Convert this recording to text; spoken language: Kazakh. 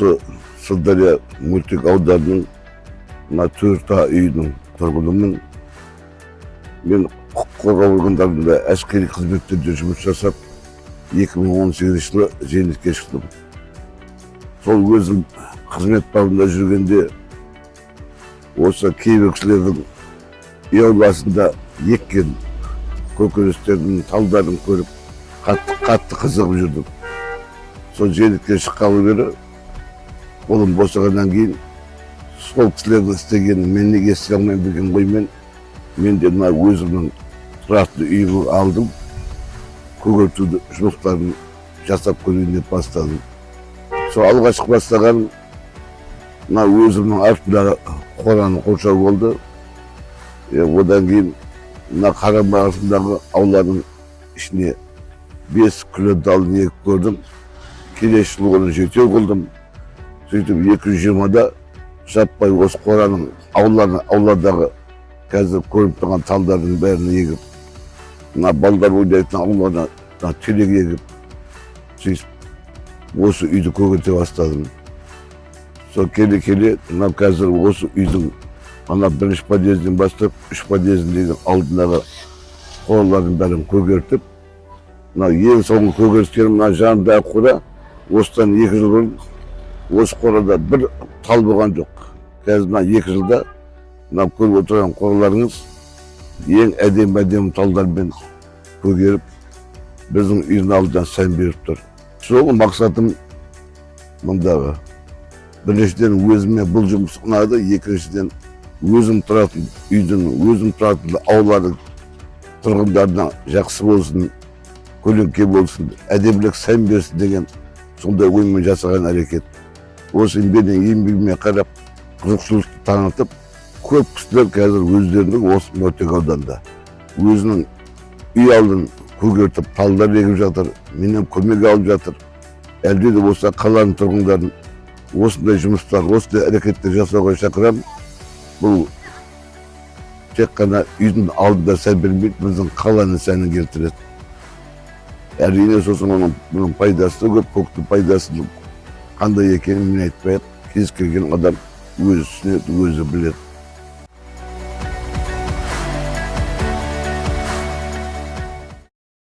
осы Сырдария мөлтек ауданының мына 4 үйінің тұрғынымын. Мен құқық қорғау органдарында әскери қызметтерде жұмыс жасап, 2018 жылы зейнетке шықтым. Сол өзім қызмет бабында жүргенде осы кейбір кісілердің үй ауласында еккен көкөністердің талдарын көріп қатты қызығып жүрдім. Сол зейнетке шыққалы бері қолым босағаннан кейін сол кісілердің істегенін мен неге істей алмайын деген оймен мен де мына өзімнің тұратын үйімді алдым. Көгертуді жұмыстарын жасап көрейін деп бастадым. Сол алғашқы бастағаным мына өзімнің артындағы қораны қоршау болды. Одан кейін мына қарама артындағы ауланың ішіне 5 күлі далын егіп көрдім. Келесі жылы оны 7 қылдым. Сөйтіп 220-да жаппай осы қораның ауладағы қазір көріп тұрған талдардың бәрін егіп, мына балдар ойнайтын аулана терек егіп, сөйтіп осы үйді көгерте бастадым. Сол келе-келе мына қазір осы үйдің ана 1-ші подъезден бастап 3 подъездегі алдындағы қоралардың бәрін көгертіп, мына ең соңғы көгерткенім мына жанындағы қора, осыдан 2 жыл бұрын осы қорада бір тал болған жоқ. Қазір мына 2 жылда мына көріп отырған қораларыңыз ең әдемі талдармен көгеріп, біздің үйдің алдынан сән беріп тұр. Соңғы мақсатым мұндағы. Біріншіден өзіме бұл жұмыс ұнады, екіншіден өзім тұратын үйдің, өзім тұратын ауланың тұрғындарына жақсы болсын, көлеңке болсын, әдемілік сән берсін деген сондай оймен жасаған әрекет. Осы менің еңбегіме қарап, қызықшылықты танытып, көп кісілер қазір өздерінің осы мөлтек ауданда өзінің үй алдын көгертіп, талдар егіп жатыр, менен көмек алып жатыр. Әлде де болса қаланың тұрғындарын осындай жұмыстар, осындай әрекеттер жасауға шақырамын. Бұл тек қана үйдің алдында сән бермейді, біздің қаланың сәнін келтіреді. Әрине сосын оның пайдасы көп, көктің пайдасы қандай екенін мен айтпайық. Кез келген адам өзі түсінеді, өзі біледі.